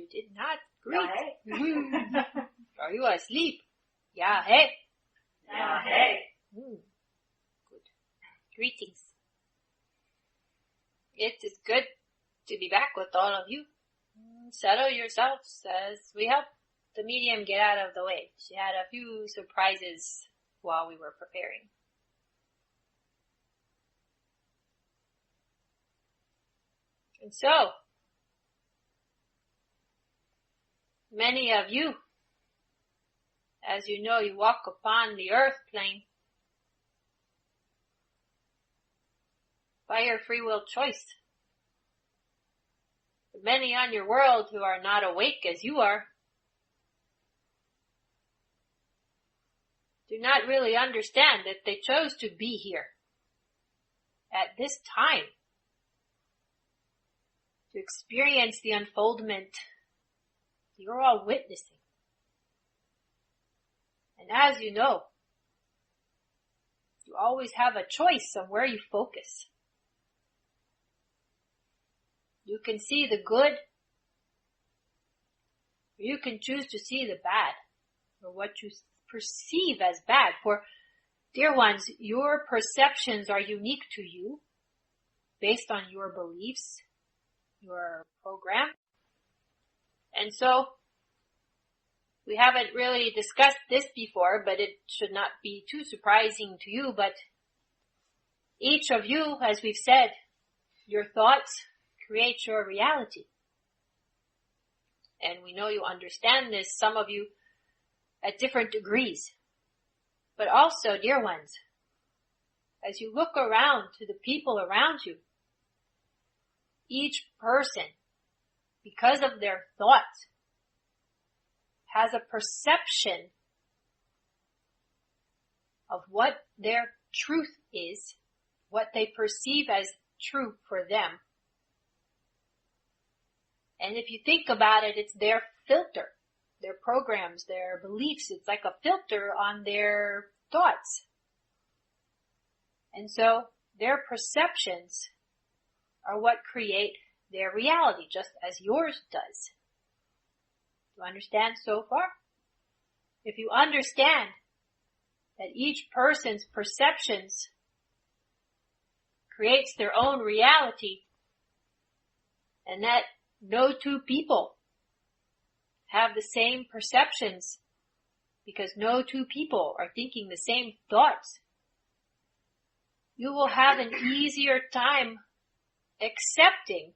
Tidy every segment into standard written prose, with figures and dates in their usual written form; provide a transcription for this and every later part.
You did not greet. Yeah, hey. Are you asleep? Yeah, hey. Yeah, hey. Good. Greetings. It is good to be back with all of you. Settle yourselves as we help the medium get out of the way. She had a few surprises while we were preparing. And so, many of you, as you know, you walk upon the earth plane by your free will choice. But many on your world who are not awake as you are do not really understand that they chose to be here at this time to experience the unfoldment you're all witnessing. And as you know, you always have a choice on where you focus. You can see the good, or you can choose to see the bad, or what you perceive as bad. For, dear ones, your perceptions are unique to you, based on your beliefs, your program. And so, we haven't really discussed this before, but it should not be too surprising to you. But each of you, as we've said, your thoughts create your reality. And we know you understand this, some of you at different degrees. But also, dear ones, as you look around to the people around you, each person, because of their thoughts, has a perception of what their truth is, what they perceive as true for them. And if you think about it, it's their filter, their programs, their beliefs. It's like a filter on their thoughts. And so their perceptions are what create their reality, just as yours does. You understand so far? If you understand that each person's perceptions creates their own reality, and that no two people have the same perceptions because no two people are thinking the same thoughts, you will have an easier time accepting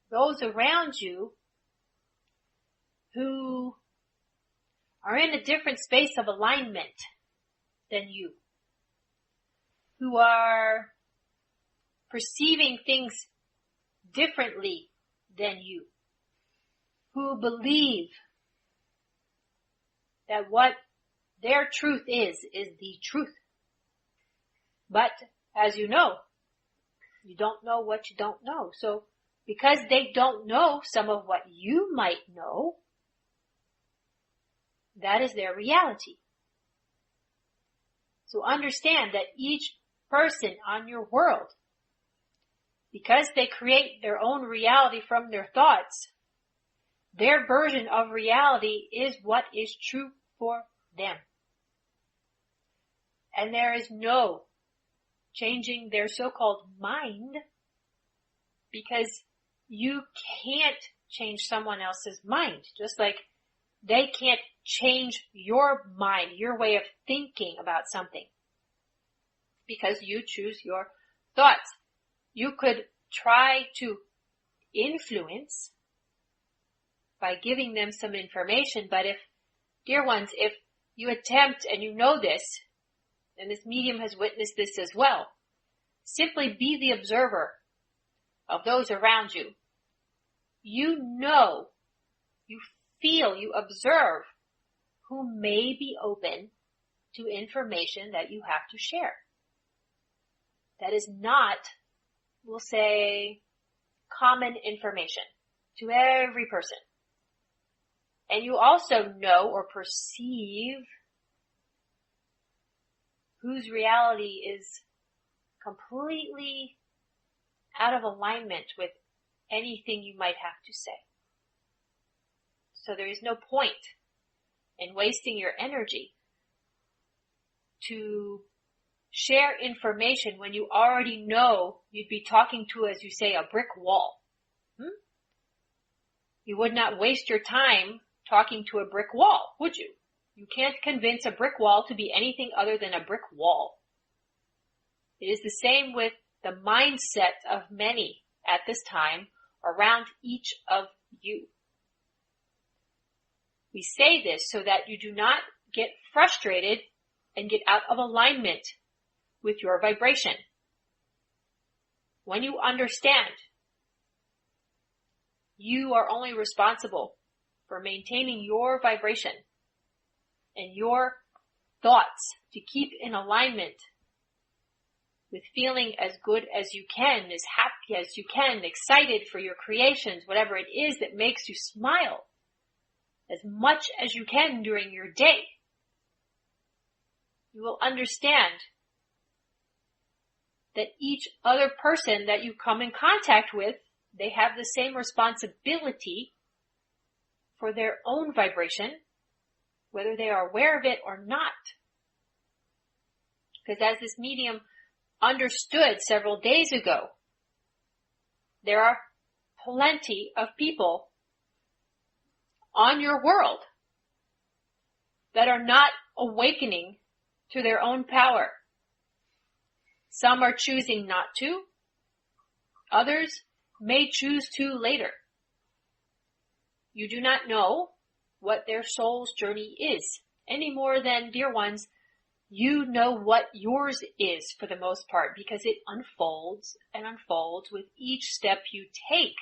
those around you who are in a different space of alignment than you, who are perceiving things differently than you, who believe that what their truth is the truth. But, as you know, you don't know what you don't know. So, because they don't know some of what you might know, that is their reality. So understand that each person on your world, because they create their own reality from their thoughts, their version of reality is what is true for them. And there is no changing their so-called mind, because you can't change someone else's mind, just like they can't change your mind, your way of thinking about something, because you choose your thoughts. You could try to influence by giving them some information, but if, dear ones, if you attempt, and you know this, and this medium has witnessed this as well, simply be the observer of those around you. You know, you feel, you observe who may be open to information that you have to share. That is not, we'll say, common information to every person. And you also know or perceive whose reality is completely out of alignment with anything you might have to say. So there is no point in wasting your energy to share information when you already know you'd be talking to, as you say, a brick wall. You would not waste your time talking to a brick wall, would you? You can't convince a brick wall to be anything other than a brick wall. It is the same with the mindset of many at this time around each of you. We say this so that you do not get frustrated and get out of alignment with your vibration. When you understand, you are only responsible for maintaining your vibration and your thoughts to keep in alignment with feeling as good as you can, as happy as you can, excited for your creations, whatever it is that makes you smile as much as you can during your day. You will understand that each other person that you come in contact with, they have the same responsibility for their own vibration, whether they are aware of it or not. Because as this medium understood several days ago, there are plenty of people on your world that are not awakening to their own power. Some are choosing not to. Others may choose to later. You do not know what their soul's journey is, any more than, dear ones, you know what yours is for the most part, because it unfolds and unfolds with each step you take.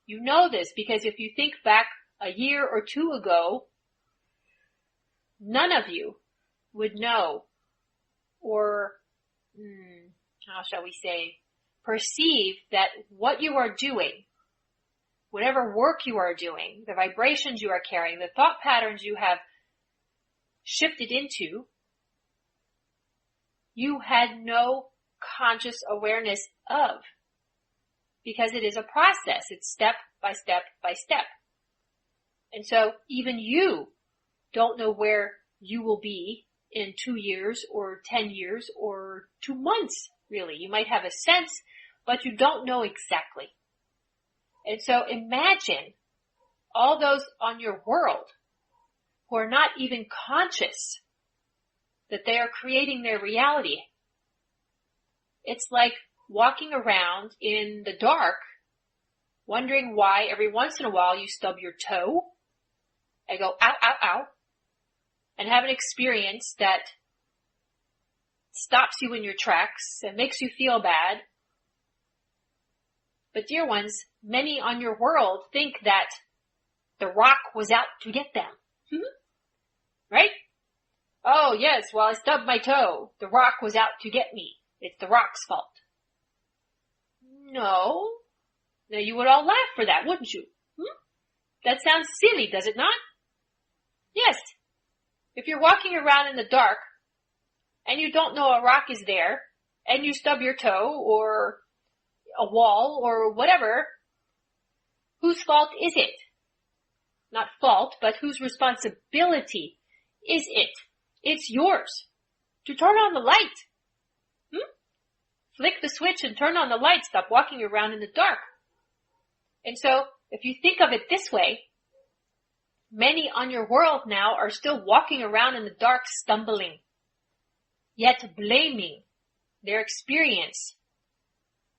You know this because if you think back a year or two ago, none of you would know or, how shall we say, perceive that what you are doing, whatever work you are doing, the vibrations you are carrying, the thought patterns you have shifted into, you had no conscious awareness of, because it is a process. It's step by step by step. And so even you don't know where you will be in 2 years or 10 years or 2 months, really. You might have a sense, but you don't know exactly. And so imagine all those on your world who are not even conscious that they are creating their reality. It's like walking around in the dark, wondering why every once in a while you stub your toe and go, ow, ow, ow, and have an experience that stops you in your tracks and makes you feel bad. But dear ones, many on your world think that the rock was out to get them. Right? Oh yes, well I stubbed my toe. The rock was out to get me. It's the rock's fault. No. Now you would all laugh for that, wouldn't you? That sounds silly, does it not? Yes. If you're walking around in the dark and you don't know a rock is there and you stub your toe or a wall or whatever, whose fault is it? Not fault, but whose responsibility is it? It's yours to turn on the light. Flick the switch and turn on the light. Stop walking around in the dark. And so, if you think of it this way, many on your world now are still walking around in the dark stumbling, yet blaming their experience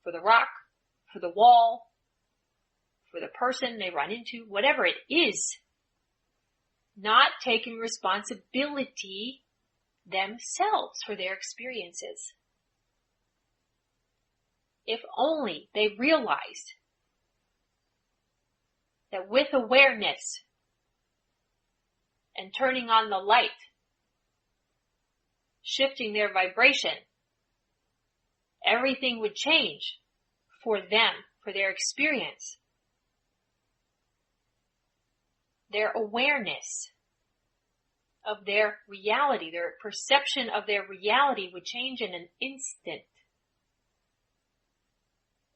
for the rock, for the wall, for the person they run into, whatever it is, not taking responsibility themselves for their experiences. If only they realized that with awareness and turning on the light, shifting their vibration, everything would change for them, for their experience. Their awareness of their reality, their perception of their reality would change in an instant.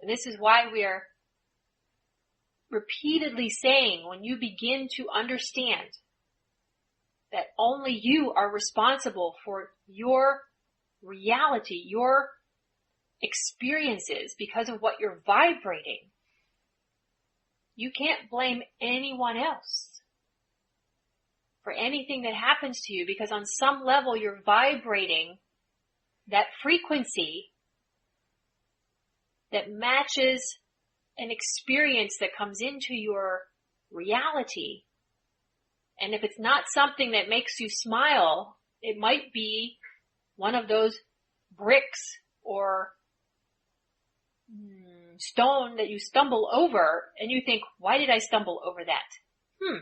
And this is why we're repeatedly saying, when you begin to understand that only you are responsible for your reality, your experiences because of what you're vibrating, you can't blame anyone else for anything that happens to you, because on some level you're vibrating that frequency that matches an experience that comes into your reality. And if it's not something that makes you smile, it might be one of those bricks or stone that you stumble over and you think, why did I stumble over that?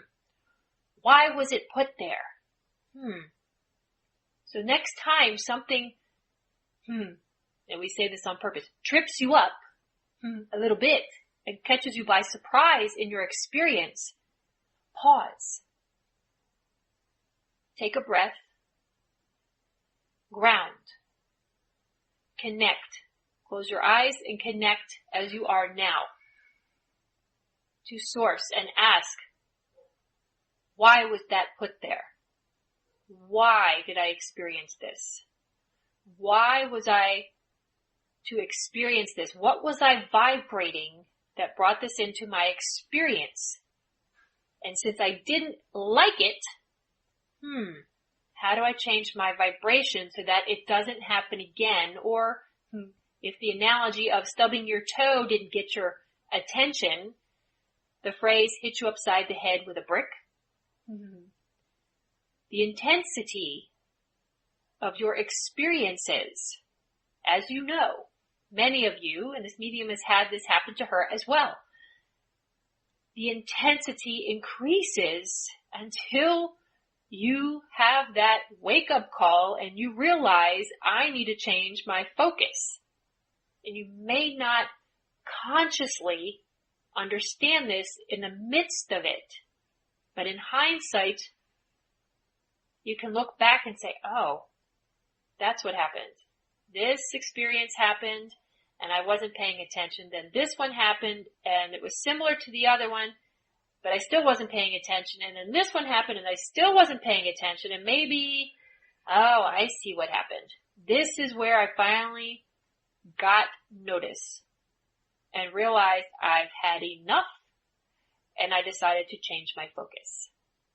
Why was it put there? So next time something, and we say this on purpose, trips you up a little bit and catches you by surprise in your experience, pause. Take a breath. Ground. Connect. Close your eyes and connect as you are now to source and ask, why was that put there? Why did I experience this? Why was I to experience this? What was I vibrating that brought this into my experience? And since I didn't like it, how do I change my vibration so that it doesn't happen again? Or if the analogy of stubbing your toe didn't get your attention, the phrase hit you upside the head with a brick. The intensity of your experiences, as you know, many of you, and this medium has had this happen to her as well, the intensity increases until you have that wake-up call and you realize, I need to change my focus. And you may not consciously understand this in the midst of it, but in hindsight, you can look back and say, oh, that's what happened. This experience happened and I wasn't paying attention. Then this one happened and it was similar to the other one, but I still wasn't paying attention. And then this one happened and I still wasn't paying attention. And maybe, oh, I see what happened. This is where I finally got notice and realized I've had enough, and I decided to change my focus.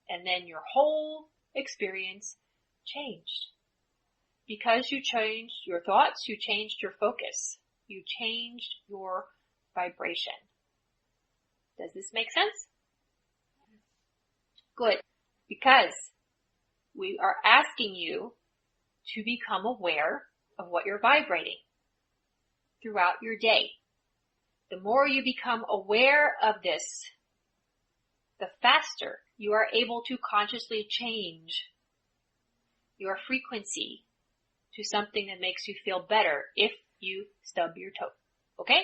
And then your whole experience changed. Because you changed your thoughts, you changed your focus. You changed your vibration. Does this make sense? Good. Because we are asking you to become aware of what you're vibrating throughout your day. The more you become aware of this, the faster you are able to consciously change your frequency to something that makes you feel better if you stub your toe. Okay?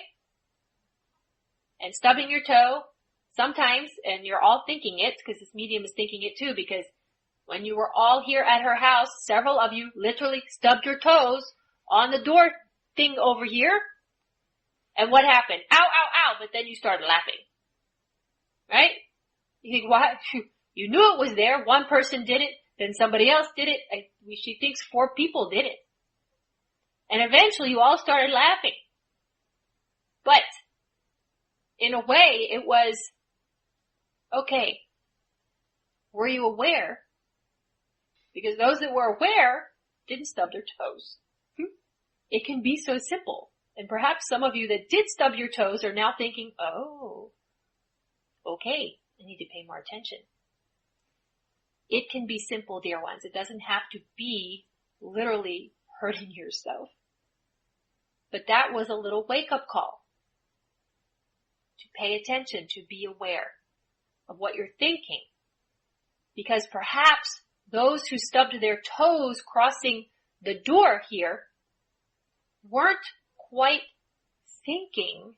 And stubbing your toe, sometimes, and you're all thinking it, because this medium is thinking it too, because when you were all here at her house, several of you literally stubbed your toes on the door thing over here. And what happened? Ow, ow, ow, but then you started laughing. Right? You think, what? You knew it was there. One person did it, then somebody else did it. She thinks 4 people did it. And eventually you all started laughing. But in a way it was, okay, were you aware? Because those that were aware didn't stub their toes. It can be so simple. And perhaps some of you that did stub your toes are now thinking, oh, okay, I need to pay more attention. It can be simple, dear ones. It doesn't have to be literally hurting yourself. But that was a little wake-up call to pay attention, to be aware of what you're thinking. Because perhaps those who stubbed their toes crossing the door here weren't quite thinking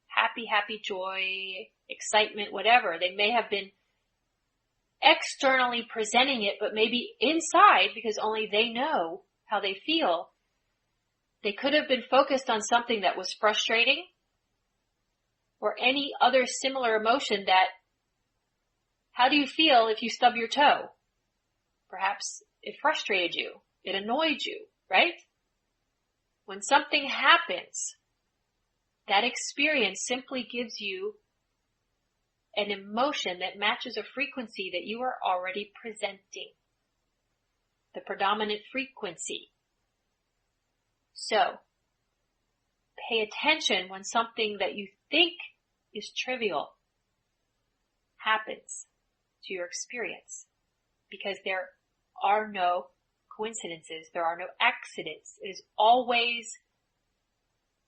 happy, joy, excitement, whatever. They may have been externally presenting it, but maybe inside, because only they know how they feel, they could have been focused on something that was frustrating, or any other similar emotion that, how do you feel if you stub your toe? Perhaps it frustrated you. It annoyed you, right? When something happens, that experience simply gives you an emotion that matches a frequency that you are already presenting. The predominant frequency. So, pay attention when something that you think is trivial happens to your experience. Because there are no coincidences. There are no accidents. It is always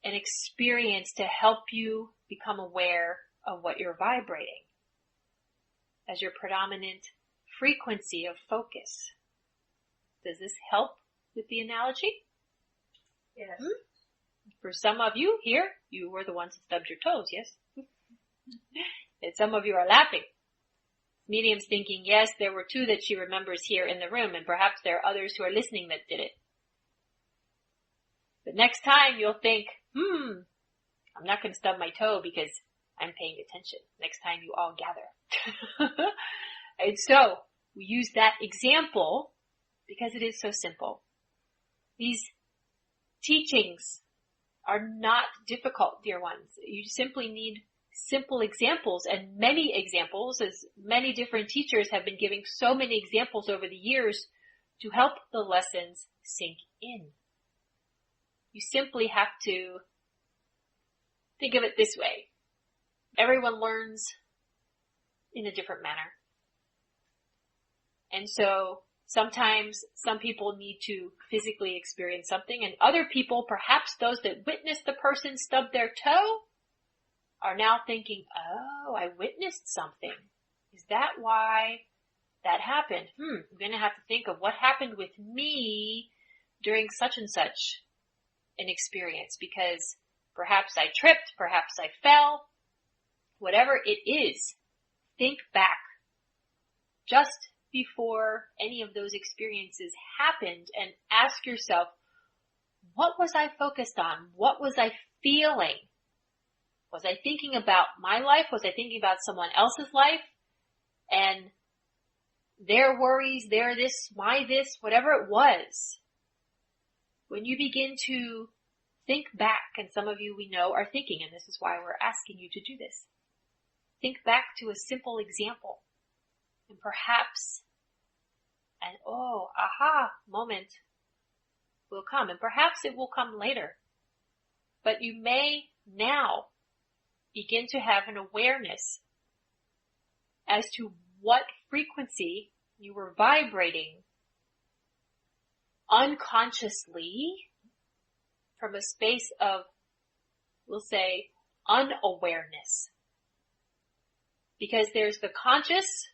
an experience to help you become aware of what you're vibrating as your predominant frequency of focus. Does this help with the analogy? Yes. For some of you here, you were the ones that stubbed your toes, yes? And some of you are laughing. Medium's thinking, yes, there were two that she remembers here in the room, and perhaps there are others who are listening that did it. But next time you'll think, I'm not going to stub my toe because I'm paying attention. Next time you all gather. And so, we use that example because it is so simple. These teachings are not difficult, dear ones. You simply need simple examples, and many examples, as many different teachers have been giving so many examples over the years to help the lessons sink in. You simply have to think of it this way. Everyone learns in a different manner. And so sometimes some people need to physically experience something, and other people, perhaps those that witnessed the person stub their toe, are now thinking, oh, I witnessed something. Is that why that happened? I'm going to have to think of what happened with me during such and such an experience, because perhaps I tripped, perhaps I fell, whatever it is, think back just before any of those experiences happened and ask yourself, what was I focused on? What was I feeling? Was I thinking about my life? Was I thinking about someone else's life? And their worries, their this, my this, whatever it was. When you begin to think back, and some of you we know are thinking, and this is why we're asking you to do this. Think back to a simple example. And perhaps an aha moment will come. And perhaps it will come later. But you may now begin to have an awareness as to what frequency you were vibrating unconsciously from a space of, we'll say, unawareness. Because there's the conscious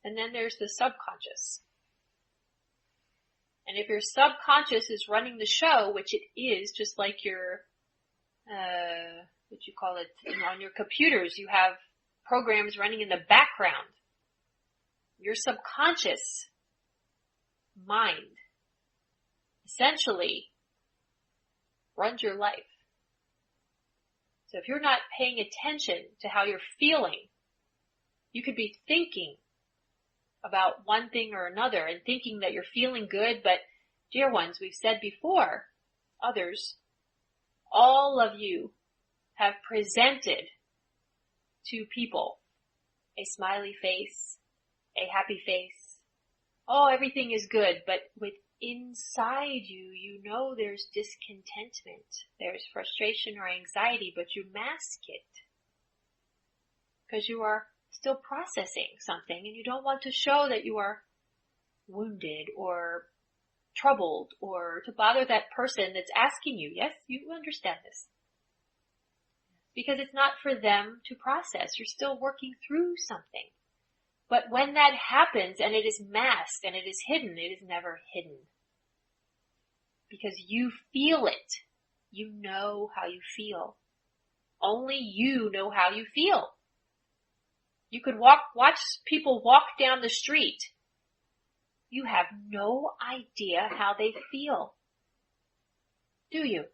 and then there's the subconscious. And if your subconscious is running the show, which it is, just like your, on your computers, you have programs running in the background. Your subconscious mind essentially runs your life. So if you're not paying attention to how you're feeling, you could be thinking about one thing or another and thinking that you're feeling good, but dear ones, we've said before, others, all of you have presented to people a smiley face, a happy face. Oh, everything is good, but with inside you, you know there's discontentment, there's frustration or anxiety, but you mask it because you are still processing something and you don't want to show that you are wounded or troubled or to bother that person that's asking you. Yes, you understand this. Because it's not for them to process. You're still working through something. But when that happens and it is masked and it is hidden, it is never hidden. Because you feel it. You know how you feel. Only you know how you feel. You could watch people walk down the street. You have no idea how they feel. Do you?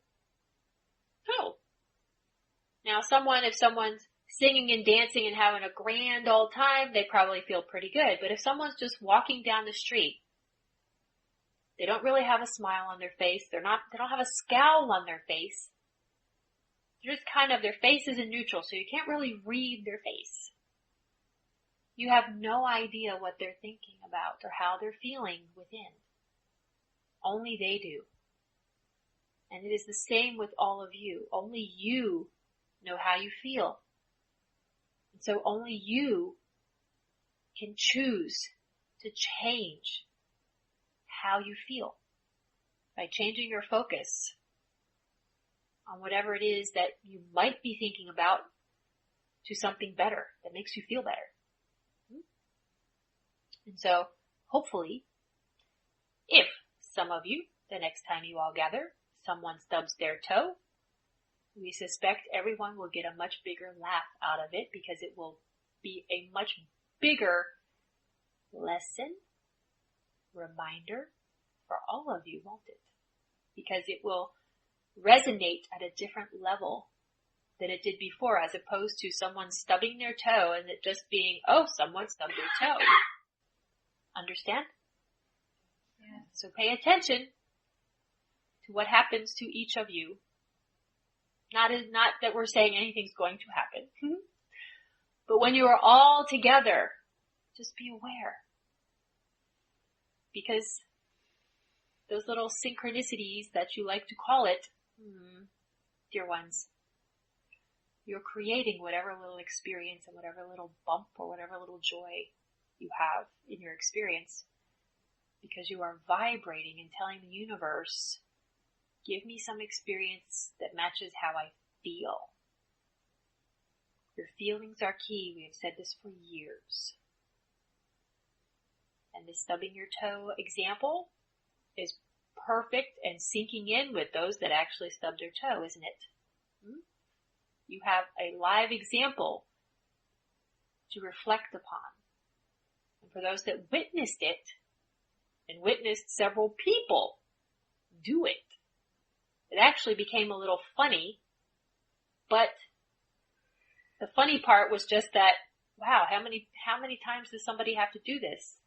No. Now if someone's singing and dancing and having a grand old time, they probably feel pretty good. But if someone's just walking down the street, they don't really have a smile on their face. They don't have a scowl on their face. They're just kind of, their face is in neutral, so you can't really read their face. You have no idea what they're thinking about or how they're feeling within. Only they do. And it is the same with all of you. Only you know how you feel. And so only you can choose to change how you feel by changing your focus on whatever it is that you might be thinking about to something better that makes you feel better. And so, hopefully, if some of you, the next time you all gather, someone stubs their toe, we suspect everyone will get a much bigger laugh out of it because it will be a much bigger lesson, reminder for all of you, won't it? Because it will resonate at a different level than it did before, as opposed to someone stubbing their toe and it just being, oh, someone stubbed their toe. Understand? Yeah. So pay attention to what happens to each of you. Not that we're saying anything's going to happen. But when you are all together, just be aware. Because those little synchronicities that you like to call it, dear ones, you're creating whatever little experience and whatever little bump or whatever little joy you have in your experience, because you are vibrating and telling the universe, give me some experience that matches how I feel. Your feelings are key. We have said this for years. And the stubbing your toe example is perfect and sinking in with those that actually stubbed their toe, isn't it? You have a live example to reflect upon. And for those that witnessed it, and witnessed several people do it, it actually became a little funny, but the funny part was just that, wow, how many times does somebody have to do this?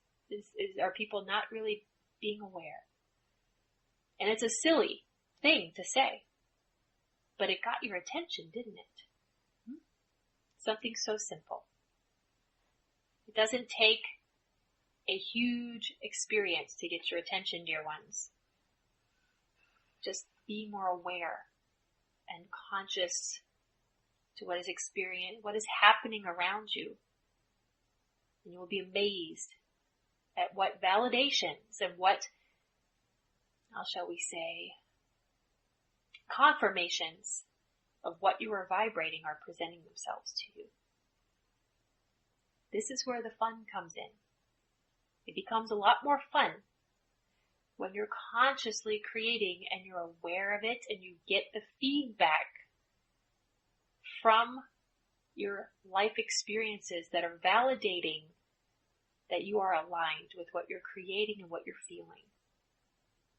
Are people not really being aware? And it's a silly thing to say, but it got your attention, didn't it? Something so simple. It doesn't take a huge experience to get your attention, dear ones. Just be more aware and conscious to what is happening around you. And you will be amazed at what validations and what, how shall we say, confirmations of what you are vibrating are presenting themselves to you. This is where the fun comes in. It becomes a lot more fun when you're consciously creating and you're aware of it and you get the feedback from your life experiences that are validating that you are aligned with what you're creating and what you're feeling.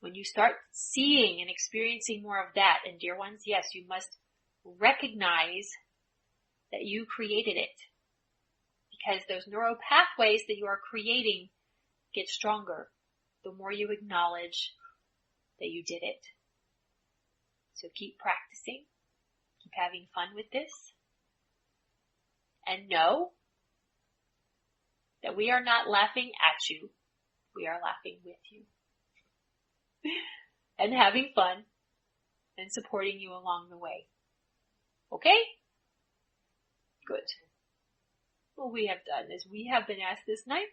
When you start seeing and experiencing more of that, and dear ones, yes, you must recognize that you created it, because those neural pathways that you are creating get stronger the more you acknowledge that you did it. So keep practicing, keep having fun with this, and know that we are not laughing at you, we are laughing with you. And having fun and supporting you along the way. Okay? Good. What we have done is we have been asked this night